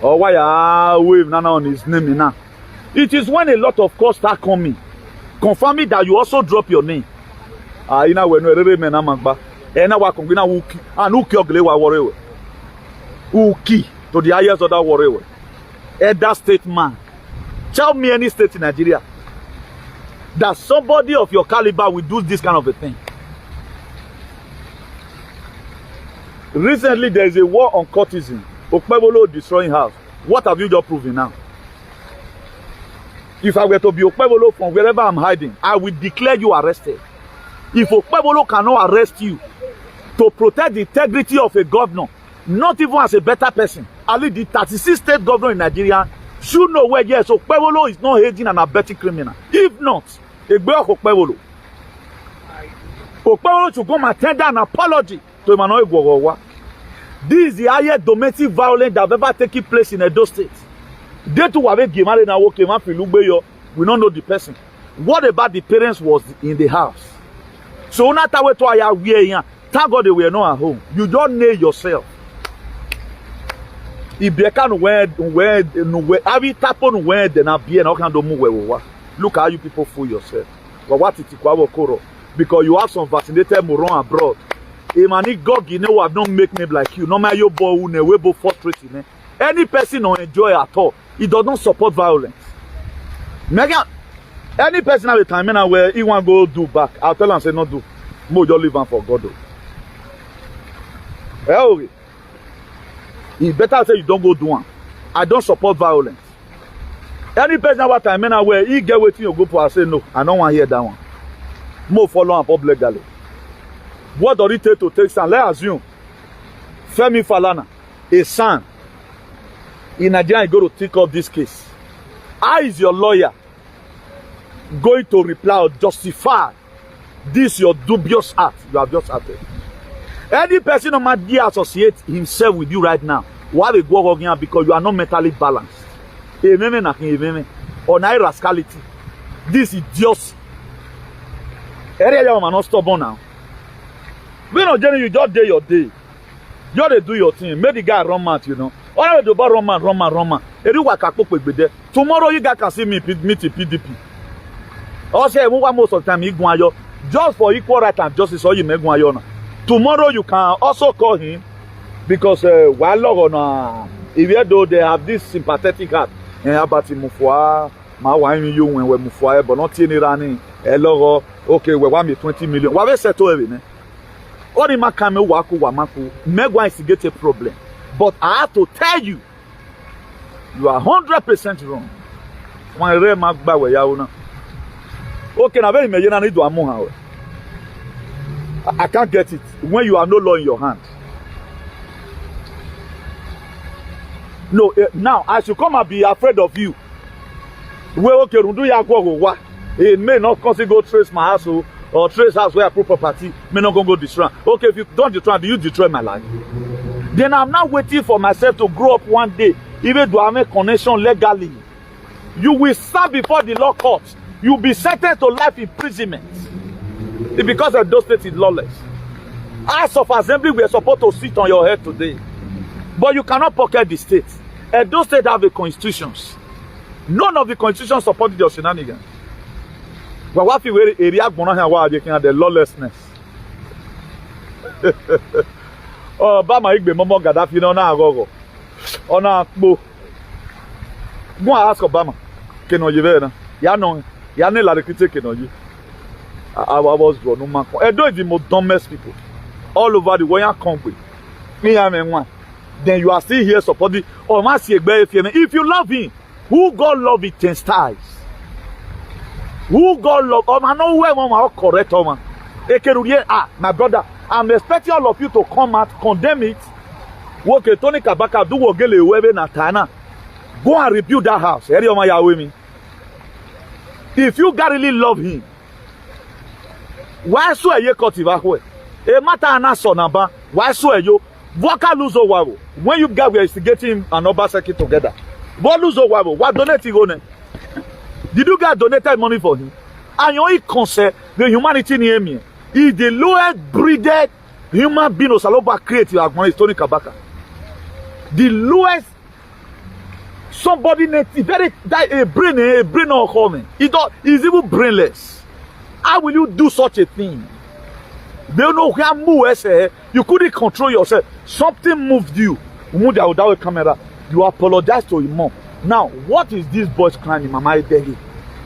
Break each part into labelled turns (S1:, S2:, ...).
S1: Or why wave Nana on his name now? It is when a lot of calls start coming, confirming that you also drop your name. You know when we men amagba, and now we can go uki and uki ogle wa worry. Uki to the highest other worry. That state man. Tell me any state in Nigeria that somebody of your caliber will do this kind of a thing. Recently, there is a war on courtesan. Okpebholo destroying house. What have you just proven now? If I were to be Okpebholo from wherever I'm hiding, I will declare you arrested. If Okpebholo cannot arrest you to protect the integrity of a governor, not even as a better person, at least the 36 state governor in Nigeria should know where, yes, Okpebholo is not aiding and abetting criminal. If not, Okpebholo should come and tender an apology to Emmanuel Igbohowa. This is the highest domestic violence that have ever taken place in Edo State. They too have a game now. We don't know the person. What about the parents was in the house? So not thank God they were not at home. You don't know yourself. If they can wear every tap on where they not be and can do move. Look how you people fool yourself. But what it because you have some vaccinated moron abroad. Emani God, you know, have not make name like you. No matter your boy who ne webo frustrating. Any person don't enjoy at all. He does not support violence. Megan, any person have a time now where he want go do back. I'll tell him say not do. Mo just leave him for God. Hell, he better say you don't go do one. I don't support violence. Any person have a time now where he get waiting you go for. I say no. I don't want to hear that one. Mo follow him public galley. What does it take to take stand? Let's assume Femi Falana, a son in Nigeria, is going to take up this case. How is your lawyer going to reply or justify this your dubious act you have just acted? Any person who might associate himself with you right now, why they go again because you are not mentally balanced. Or not rascality. This idiocy. Area man not stubborn now. We no journey, you just do your day. You just do your thing. Make the guy run mad, you know. All the about run mad. Tomorrow you guys can see me meet the PDP. Also, most of the time just for equal right and justice, or you make one. Tomorrow you can also call him because while on even though they have this sympathetic heart and about Mufwa, my wife you when we Mufwa, but not any running. Hello, okay, we want me 20 million. What we settle everything. All the makame waku wamaku megwa instigate a problem. But I have to tell you, you are 100% wrong. One re magba we yauna. Okay, na very imagine need to amuha. I can't get it when you are no law in your hand. No, now I should come and be afraid of you. Well, okay, do ya go. It may not cause you go trace my house or trace house where I put property. May not go destroy. Okay, if you don't destroy, do you destroy my life? Then I'm not waiting for myself to grow up one day, even though I make connection legally. You will stand before the law court. You'll be sentenced to life imprisonment. It's because of those states is lawless. House of Assembly we are supposed to sit on your head today. But you cannot pocket the states. And those states have the constitutions. None of the constitutions supported your shenanigans. But what if you react to the lawlessness? Obama igbe momo Gaddafi no na agogo. Ona akpo. Go ask Obama. Kenoye vera. Ya no. Ya ne la recruiter Kenoye. I was drawn no man. Edo is the most dumbest people all over the world country. Me am one. Then you are still here supporting. Oh, if you love him, who God love it 10 times. Who God love? Oh man, no way, mama, correct, oh man. My brother, I'm expecting all of you to come out, condemn it. Okay, Tony Kabaka do wogele webe natana. Go and rebuild that house. If you God really love him, why so ye cut it? A matter anasonaba. Why so you? Voka lose wabo. When you guys were instigating an Oba circuit together, what lose wabo? What donate you on? Did you guys donated money for him? And you concern the humanity near me. Is the lowest breeded human being or Saloba creative as Tony Kabaka. The lowest Somebody native, very that a brain not coming. He's even brainless. How will you do such a thing? They don't know where move. You couldn't control yourself. Something moved you. You moved out without a camera. You apologize to your mom. Now, what is this boy's crime in Mama Edegi?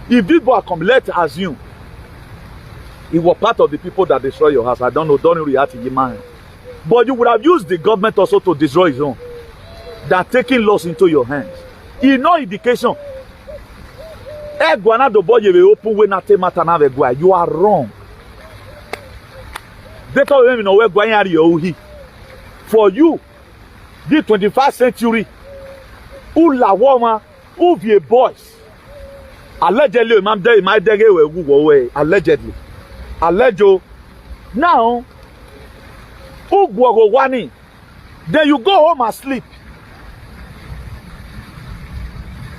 S1: If this boy come, let's assume he was part of the people that destroy your house. I don't know. Don't react to your mind. But you would have used the government also to destroy his own. Than taking laws into your hands. In no indication. You are wrong. For you, the 21st century, who la woman, who be boys. Allegedly, allegedly. Allegedly. Now, who go wani? Then you go home and sleep.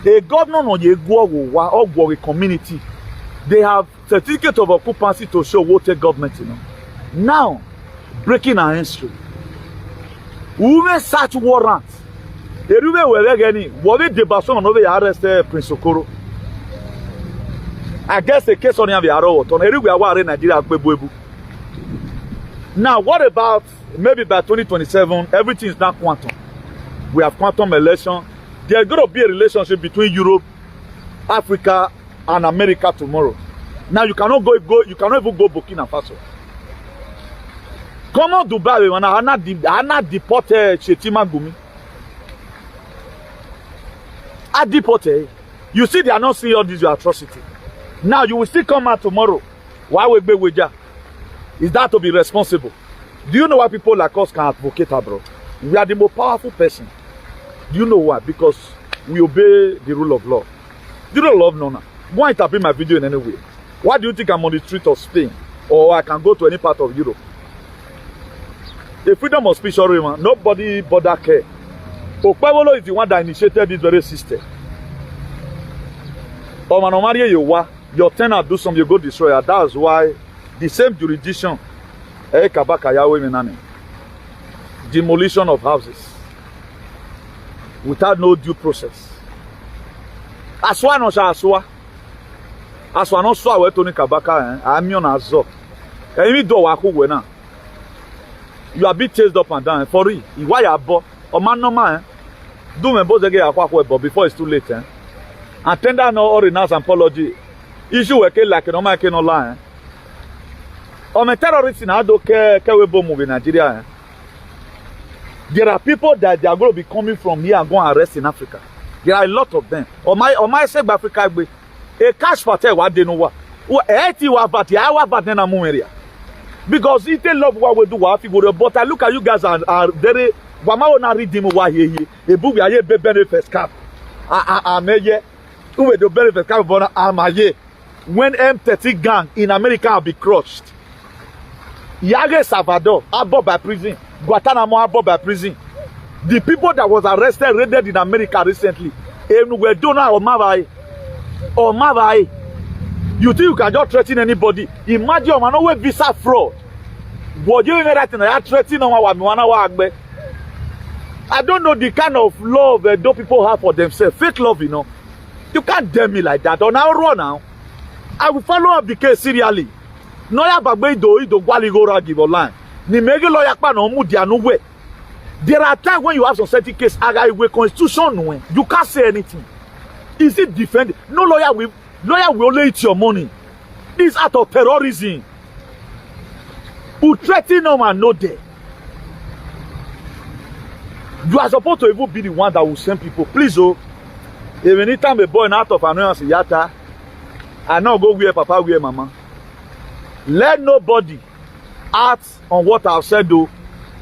S1: A governor on a community, they have certificate of occupancy to show what a government, you know. Now, breaking our history. Women search warrants. The women were getting what the person over arrested Prince Okoro. I guess the case on the Arrow, on everywhere in Nigeria. Now, what about maybe by 2027, everything is now quantum. We have quantum election. There's going to be a relationship between Europe, Africa, and America tomorrow. Now you cannot you cannot even go Burkina Faso. Come on, Dubai, when I not deported Shetima Gumi. I deported. You see, they are not seeing all this atrocity. Now you will still come out tomorrow. Why we be with you? Is that to be responsible? Do you know why people like us can advocate, bro? We are the most powerful person. Do you know why? Because we obey the rule of law. Do you don't love Nona? Go and interpret my video in any way. Why do you think I'm on the street of Spain? Or I can go to any part of Europe? The freedom of speech, nobody bother care. Okpebolo is the one that initiated this very system. Your tenant do something, you go destroy her. That's why the same jurisdiction, demolition of houses without no due process. Aswa no sha aswa. Aswa no so awe to ni kabaka amio na zo. Emi do wa ko we na. You are being chased up and down for real. Why you abo? O man no man. Do me both get akwa but before it's too late and tender no or renounce apology. Issue we ke like no man ke no lie. O me terrorists na do ke we bomb in Nigeria. There are people that they are going to be coming from here and go and arrest in Africa. There are a lot of them. On my side, Africa, a cash patel, what they know what. Because if they love what we do, but I look at you guys are very. Wama redeem why here. A book we benefit cap. Who will the benefit cap for Amaye? When M30 gang in America will be crushed. Yage Salvador, above by prison. Guantanamo above by prison. The people that was arrested, raided in America recently, were done or Mavai. You think you can just threaten anybody? Imagine man no visa fraud. But you that thing I threaten on I don't know the kind of love that those people have for themselves. Fake love, you know. You can't damn me like that. Or now run now. I will follow up the case serially. No ya bagbe do gwali go ra give online. Ni mege lawyer pa no mu dia no way. There are times when you have some certain case aga we constitution no you can't say anything. Is it defended? No lawyer will only eat your money. This act of terrorism. Who threaten no man no there. You are supposed to even be the one that will send people. Please, if anytime a boy out of annoyance yata, I now go where papa, where mama. Let nobody act on what I've said though.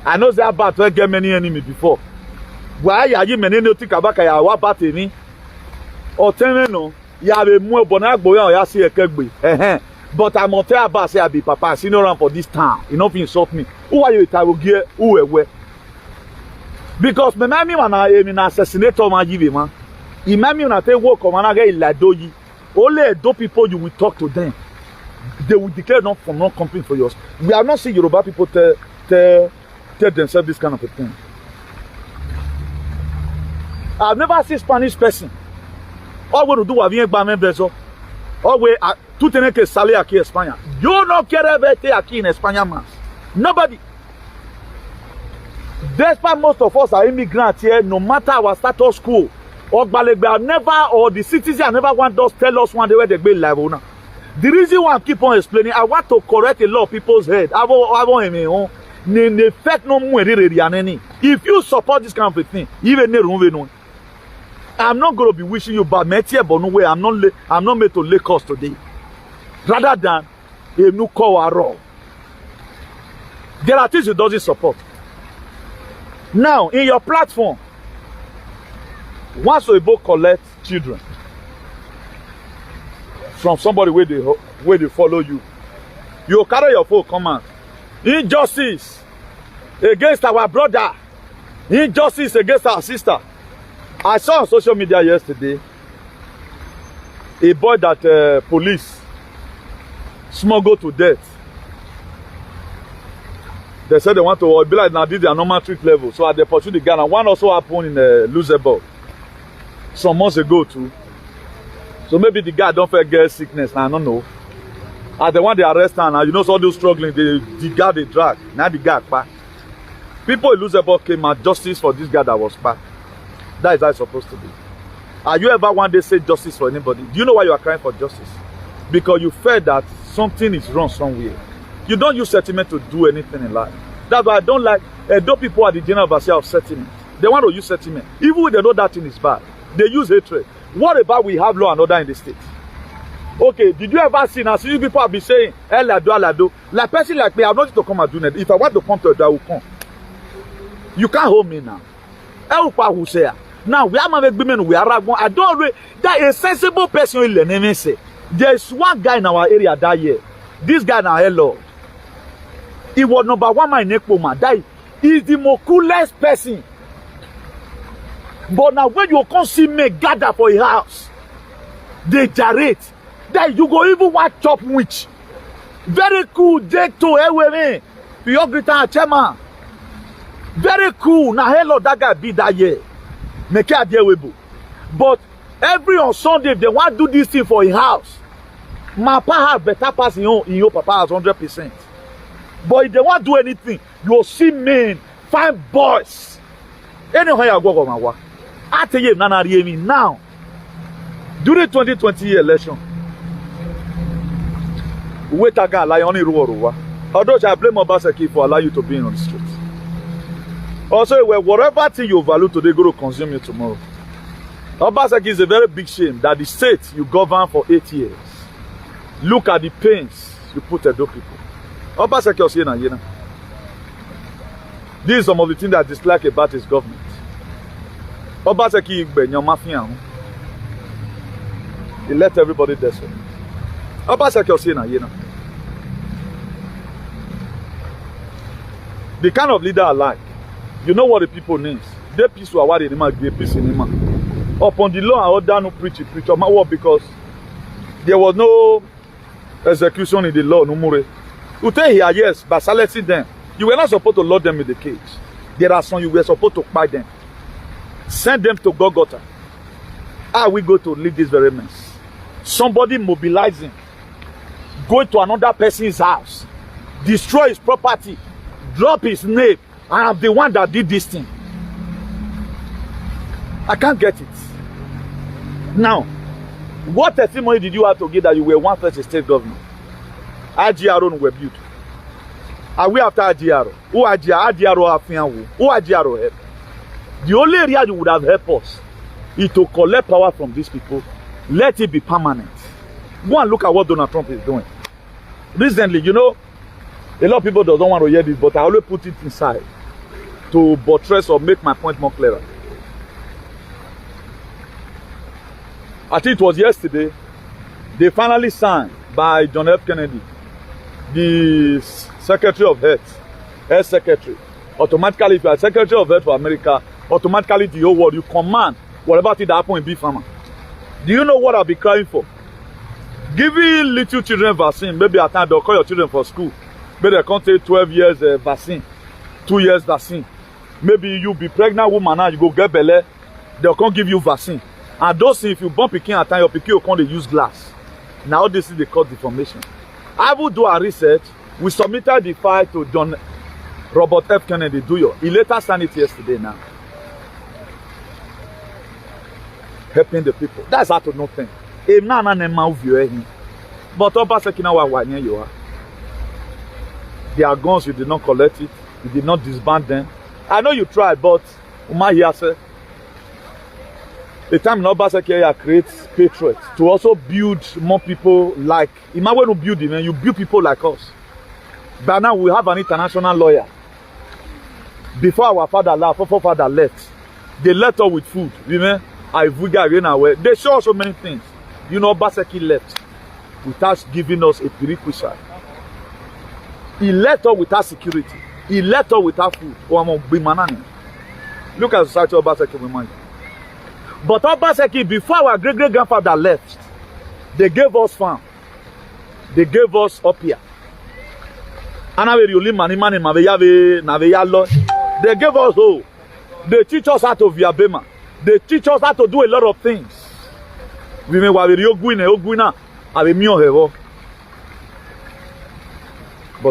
S1: I know that bad to get many enemies before. Why are you many no think about ya wa bat any? Or tell me no, you have a more bonag boy or ya see a kegbe. But I'm not tell about say I be papa, senior run for this town. You know if you insult me. Who are you I will get who where? Because me mami wana emi na assassinator ma give man. Imami una take work on anaga iladoyi. Only those people you will talk to them. They will declare not from non-company for yours. We have not seen Yoruba people tell themselves this kind of a thing. I've never seen Spanish person. All we do is bien beso. All we tout tenait que saler aquí en España. Yo no quiero verte aquí en España más. Nobody. Despite most of us are immigrants here, no matter our status quo, or the citizens never want us tell us one day where they be live now. The reason why I keep on explaining, I want to correct a lot of people's head. If you support this kind of thing, even I'm not going to be wishing you bad. But no way, I'm not made to lay cost today. Rather than a new call raw. There are things you doesn't support. Now, in your platform, once you both collect children from somebody where they follow you, you carry your phone command. Injustice against our brother. Injustice against our sister. I saw on social media yesterday a boy that police smuggled to death. They said they want to be like now this is their normal treat level. So at the pursuit the gun, and one also happened in Luzebo some months ago too. So maybe the guy don't forget sickness. Now I don't know. As the one they arrest him, and you know, so those struggling, the guy they drag. Now the guy back. People in Luzebo came out justice for this guy that was back. That is how it's supposed to be. Are you ever one day say justice for anybody? Do you know why you are crying for justice? Because you felt that something is wrong somewhere. You don't use sentiment to do anything in life. That's why I don't like those people are the general overseer of sentiment. They want to use sentiment. Even when they know that thing is bad, they use hatred. What about we have law and order in the state? Okay, did you ever see now? See, people have been saying, Lado. Like person like me, I'm not to come and do that. If I want to come to it, I will come. You can't hold me now. Now we are not women, we are I don't really, that a sensible person in the name say. There's one guy in our area that year. This guy now, hello. He was number one man in Ekpoma. That is the most coolest person. But now when you come see me gather for a house, they gyrate. That you go even watch chop witch. Very cool, Jake to Ewe. Your greater chairman. Very cool. Now hello, that guy be that year. Make it a but every on Sunday, they want to do this thing for a house. My papa has better pass in your papa has 100%. But if they want to do anything, you'll see men, fine boys. Anyway, I go on my I tell you, Nana Riemi now. During 2020 election, wait a guy like only Ruwa. Although I blame Obaseki for allowing you to be on the street. Also, whatever thing you value today, go to consume you tomorrow. Obaseki is a very big shame that the state you govern for 8 years. Look at the pains you put at those people. Obaseki was here. This is some of the things that I dislike about his government. Obaseki your mafia. He let everybody desperate. Obaseki was here. The kind of leader I like, you know what the people needs. They peace were what they give peace in him. Upon the law and order no preach. Because there was no execution in the law, no more. You tell here, yes, by silencing them. You were not supposed to lock them in the cage. There are some you were supposed to buy them. Send them to Golgotha. How are we going to leave this very mess? Somebody mobilizing, going to another person's house, destroy his property, drop his name, and I'm the one that did this thing. I can't get it. Now, what testimony did you have to give that you were one first state governor? IGRO were built. Are we after IGRO? Who IGRO have who? Who IGRO help? The only area you would have helped us is to collect power from these people. Let it be permanent. Go and look at what Donald Trump is doing. Recently, you know, a lot of people don't want to hear this, but I always put it inside to buttress or make my point more clearer. I think it was yesterday, they finally signed by John F. Kennedy, the Secretary of Health, Health Secretary. Automatically, if you are Secretary of Health for America, automatically the whole world, you command whatever thing that happened in Big Pharma. Do you know what I'll be crying for? Giving little children vaccine, maybe at times they'll call your children for school. Maybe they can't take 12 years vaccine, 2 years vaccine. Maybe you be pregnant woman now, you go get belly. they'll come give you vaccine. And those things, if you bump pikin at time, your pikin will come to use glass. Now this is the cause deformation. I will do a research. We submitted the file to John Robert F. Kennedy Duyo. He later signed it yesterday now. Helping the people. That's how to know things. But Obaseki wa you are. Their guns, you did not collect it. You did not disband them. I know you tried, but the time in Obaseki creates patriots to also build more people like. Imagine when you build it, you build people like us. But now we have an international lawyer. Before our father left, they left us with food. Remember? They show us so many things. You know, Obaseki left without giving us a prerequisite. He left us without security. He left us without food. Look at society Obaseki remind. But Obaseki, before our great-great-grandfather left, they gave us farm. They gave us up here. They gave us all. They teach us how to via Bema. They teach us how to do a lot of things. But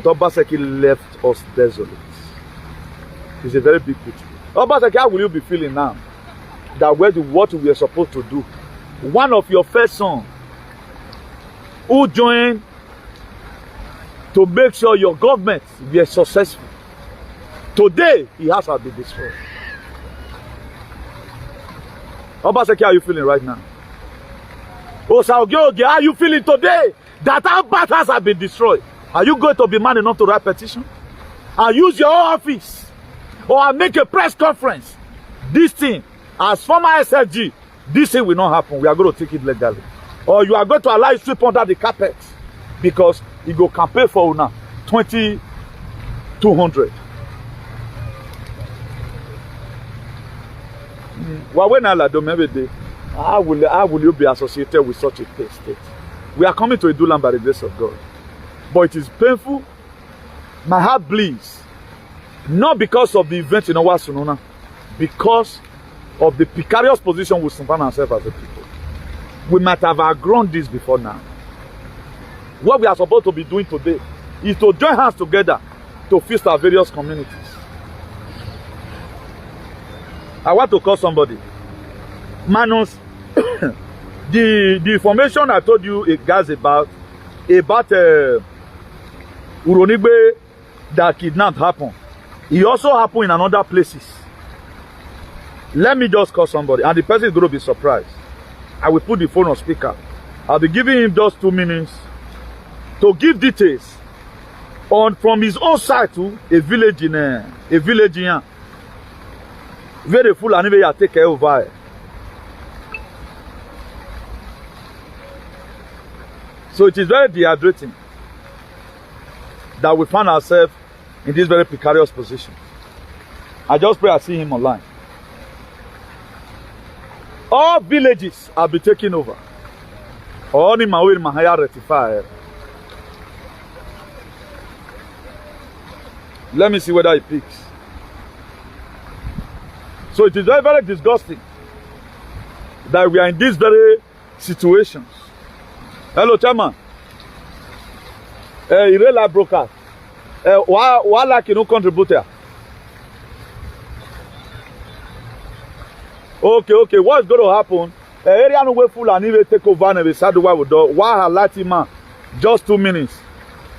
S1: Obaseki left us desolate. It's a very big picture. Obaseki, how will you be feeling now? That what we are supposed to do. One of your first sons who joined to make sure your government be successful. Today, he has to be destroyed. Obaseki, how are you feeling right now? Osaoge, how are you feeling today that our battles have been destroyed? Are you going to be man enough to write petition? And use your own office? Or make a press conference? This thing, as former SFG, this thing will not happen. We are going to take it legally. Or you are going to allow it sweep under the carpet. Because you go campaign for now 2,200. How will you be associated with such a state? We are coming to Iduland by the grace of God. But it is painful. My heart bleeds. Not because of the event in our Sununa, because of the precarious position we find ourselves as a people. We might have outgrown this before now. What we are supposed to be doing today is to join hands together to fix our various communities. I want to call somebody. Manus, the information I told you guys about Uronigbe that kidnapped happened. It also happened in another places. Let me just call somebody, and the person is going to be surprised. I will put the phone on speaker. I'll be giving him just 2 minutes to give details on from his own side to a village in here. Very full and even take care over. So it is very dehydrating that we find ourselves in this very precarious position. I just pray I see him online. All villages will be taken over. All in Mawil Mahaya rectified. Let me see whether it picks. So it is very, very disgusting that we are in these very situations. Hello, Chairman. Irela broker. Why like you no contributor? Okay. What's going to happen? Area no way full and even take over and we start the way we do. Why highlight man? Just 2 minutes.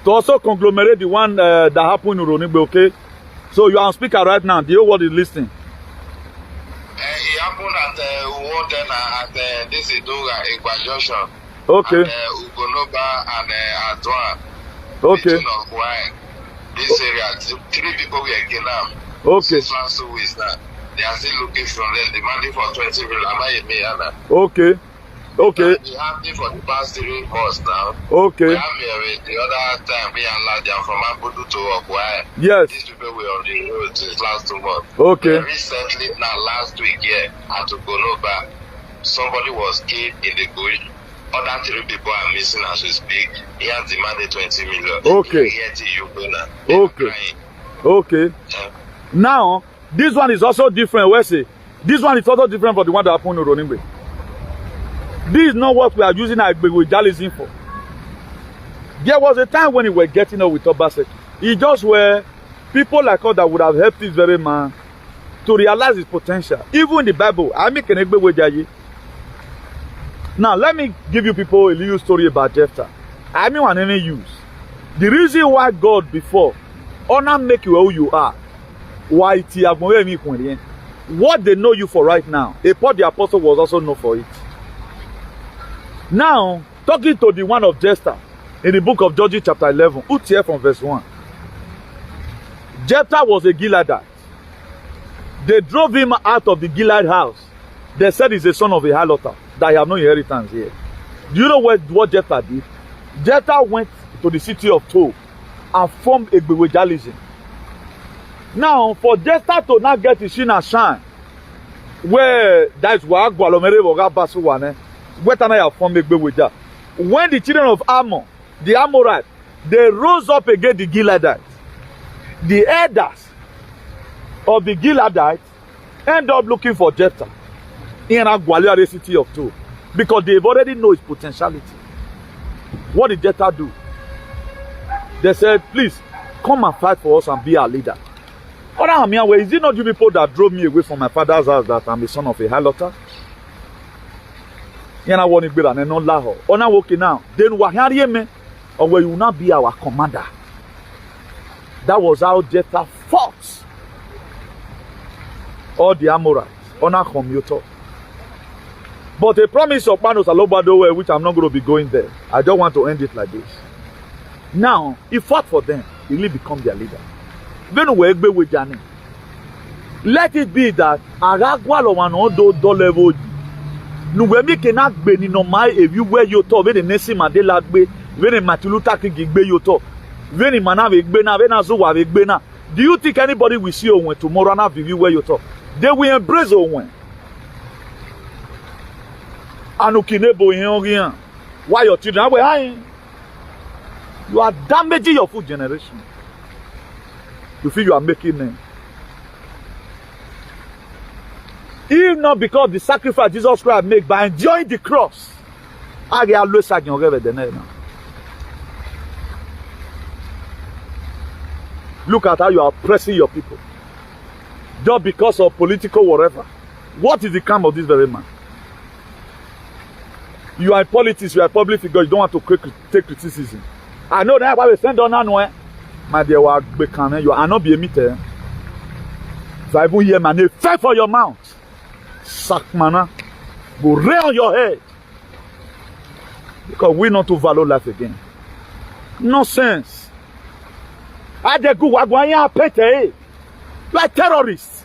S1: To also conglomerate the one that happened in Uronigbe, okay? So you are on speaker right now. The whole world is listening.
S2: It happened at Uwoden at this Idoga Igba Junction.
S1: Okay.
S2: Ugonoba and Adwa.
S1: Okay.
S2: This area, 3 people were kidnapped.
S1: Okay.
S2: 6 last 2 weeks now. They are still looking for them, demanding for 20 million.
S1: Okay. Okay.
S2: They have been for the past 3 months now.
S1: Okay.
S2: We have the other time we allowed them from Abudu to Okwai.
S1: Yes.
S2: These people were on the road since last 2 months.
S1: Okay.
S2: But recently, now last week here at Ugonoba, somebody was killed in the bush. Other 3 people are missing as we speak. He has demanded 20 million.
S1: Okay. Okay. Okay. Now, this one is also different. Where say This one is also different from the one that happened in Roningbe. This is not what we are using our evangelism for. There was a time when we were getting up with Obaseki. It just were people like us that would have helped this very man to realize his potential. Even in the Bible, I make an Egbewejayi. Now, let me give you people a little story about Jephthah. I mean, one any use. The reason why God before honor make you who you are, why what they know you for right now, Paul the apostle was also known for it. Now, talking to the one of Jephthah in the book of Judges chapter 11, here from verse 1. Jephthah was a Gileadite. They drove him out of the Gilead house. They said he's a son of a harlot, that he have no inheritance here. Do you know what Jephthah did? Jephthah went to the city of Tob and formed a Egbewejalism. Now, for Jephthah to not get his shin and shine, where that's where Agwalomere Woga Basuwane, where Tanaya formed Egbeweja. When the children of Ammon, the Amorites, they rose up against the Gileadites, the elders of the Gileadites end up looking for Jephthah in Agwalomere city of Tob because they've already know his potentiality. What did Jephthah do? They said, please, come and fight for us and be our leader. Is it not you people that drove me away from my father's house that I'm the son of a harlot? Now, then or will you not be our commander? That was how Jephthah fought all the Amorites on our commuter. But a promise of Panos Alobado, which I'm not going to be going there. I don't want to end it like this. Now, he fought for them. He will become their leader. Let it be that Aragwalo and Odo Dolevo. Nuwemi cannot be no my if you wear your top, when the Nessie Mandela be, when the Matuluta can be your top, when the Manave Bena, when Azuwa Bena. Do you think anybody will see Owen tomorrow now if you wear your top? They will embrace Owen. Anukinebo in why your children are behind? You are damaging your food generation. You feel you are making them. If not because the sacrifice Jesus Christ made by enjoying the cross, look at how you are oppressing your people. Just because of political whatever. What is the crime of this very man? You are in politics, you are a public figure, you don't want to take criticism. I know that why we send on nowhere. My dear, you are not be a meter. If I even hear my name, fight for your mouth. Sack mana. Go lay on your head. Because we not to value life again. Nonsense. I dey go wagwanya pete. You are terrorists.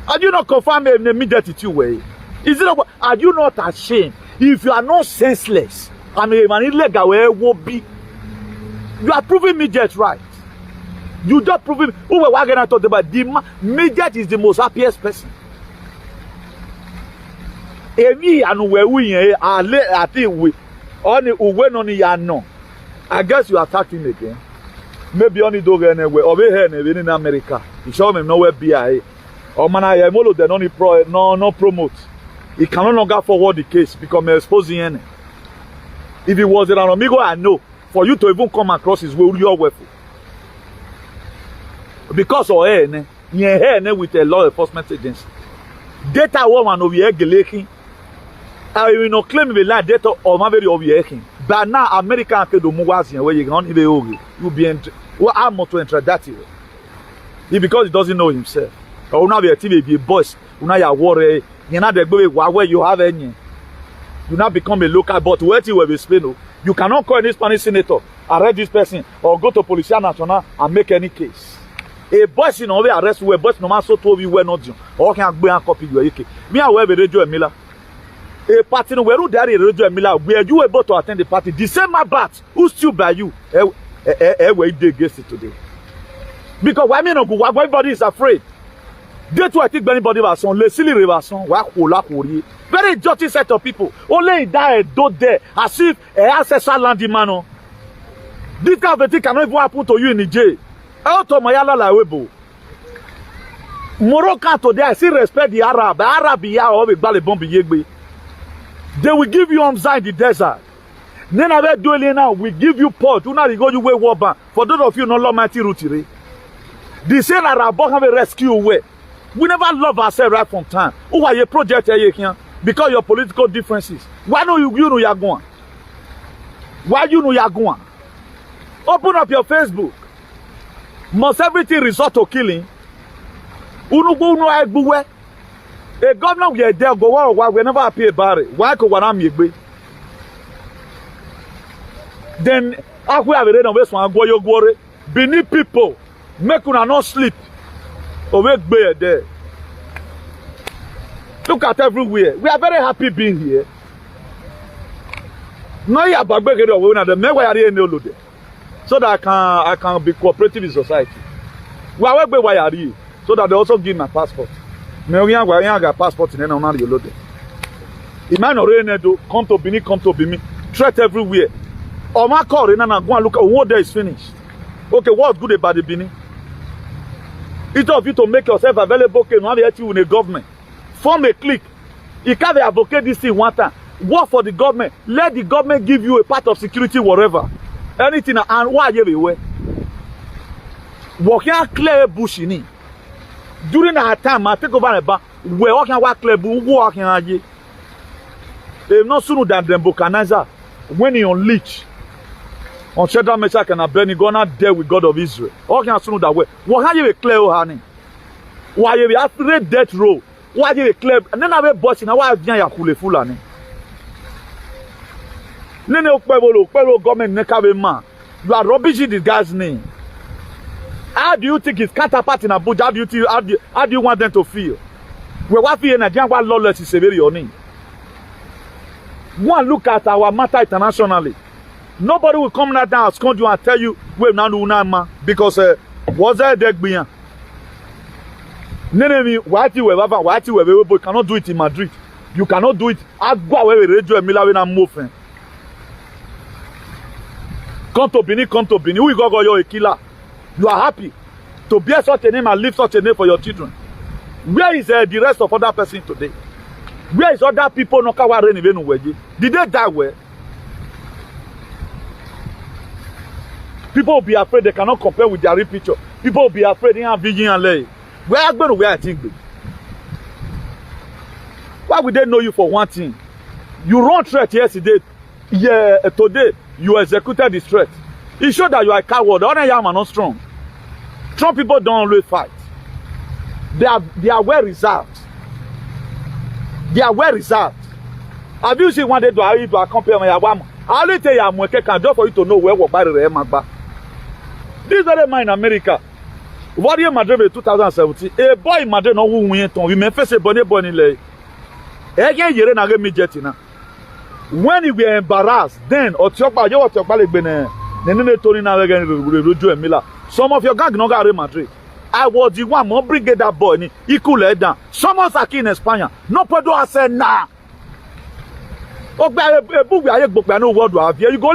S1: Are you not confirm in the immediate way? Is it not, are you not ashamed? If you are not senseless, and an illegal way will be, you are proving me just right. You just proving who we are going to talk about. The midget is the most happiest person. Emi anu we win ale ati we oni uwe no ni ya no. I guess you attacked him again. Maybe only do anyway. Over here in America. You show me nowhere BIA. Or man I molo they no promote. He can no longer forward the case because I'm exposing any. If it was an amigo, I know. For you to even come across his way, you're worthful. Because of her, with a law enforcement agency. Data woman over here, Geleki. I will not claim the lie data or my very overhearing. But now, American can do more where you can't even you'll be I'm not to introduce you. Because he doesn't know himself. Or now be a TV, be a boss. Now you're worried. You're not the way where you have any. You now become a local, but where you will be explained. You cannot call any Spanish senator, arrest this person, or go to Policia Nacional and make any case. A boss in over arrest where boss no man so told you were not you, or can go and copy your AK. Me, I wear the Radio Miller. A party no where there is Radio Miller, where you able to attend the party. The same bat who still by you, where they against it today. Because why me no go? Everybody is afraid. They too I think anybody was on le silly reversion, very dirty set of people. Only die do there as if a ancestral land man. This kind of thing cannot even happen to you in the jail. Out of my la webo. Moroccan today, I still respect the Arab. The Arab here or the bomb yegbe. They will give you Hamza in the desert. Then I do it now. We give you port. You know, go you way war ban. For those of you no law mighty routine. The same Arab have a rescue way. We never love ourselves right from time. Who are your project here? Because your political differences. Why know you know you're going? Why you know you're going? Open up your Facebook. Must everything resort to killing? A governor will there go why we never appear about it. Why could one be? Then after we have read on this one, go your glory. Beneath people, make una not sleep. Awake bear there. Look at everywhere. We are very happy being here. No, you are back get away now. The men why are no so that I can be cooperative in society. We are why are you? So that they also give my passport. Me we got passport in na you load. The man already do come to Benin, threat everywhere. Or my call in and go and look at what there is finished. Okay, what's good about the Benin? It's of you to make yourself available, okay, not yet you in a government. Form a clique. You can't advocate this thing one time. Work for the government. Let the government give you a part of security, whatever. Anything and why you away. Working clear bush in it. During our time, I take over a bar. We're walking work clear bush, walking again. They're not sooner than them Bukanaza when he on leech. On Shadrach, Meshach and Abednego, gonna deal with God of Israel. All can assume that way. What have you clear, honey? Why you have read death row? Why you clear? And then I have boss in a while. Via Yakule Fulani. Nene Pebble government Nekabe man. You are rubbishing this guy's name. How do you think his counterpart in Abuja? How do you want them to feel? We're watching in Nigeria. What lawless is severe your name? One look at our matter internationally. Nobody will come down and you and tell you we're not doing man because was there deck being? Nene why you cannot do it in Madrid. You cannot do it. I go away with Radio Mila when I'm moving. Come to Benin. Who go you're a killer? You are happy to bear such a name and leave such a name for your children. Where is the rest of other person today? Where is other people no kawa even did they die where? People will be afraid they cannot compare with their real picture. People will be afraid they have vision and lay. Where are going to where I think? Why would they know you for one thing? You run threat yesterday. Yeah, today you executed the threat. It showed that you are a coward. The other yam are not strong. Strong people don't always fight. They are well reserved. They are well reserved. Have you seen one day to accompany my Yawam? I'll tell you, I'm working just for you to know where we're by the This very man in America. What year Madrid in 2017? A boy in Madrid no who went on. We may face a bonnet bonnet. Again, you're not going to get when you were embarrassed, then or Tiopa, you were Tiopa Bene, then Tony now again, Rujo and Miller. Some of your gang no got Madrid. I was the one more bring that boy. He could let down. Someone's aquí in Spain. No puedo hacer nada. Okay, a book I know what do I have here. You go.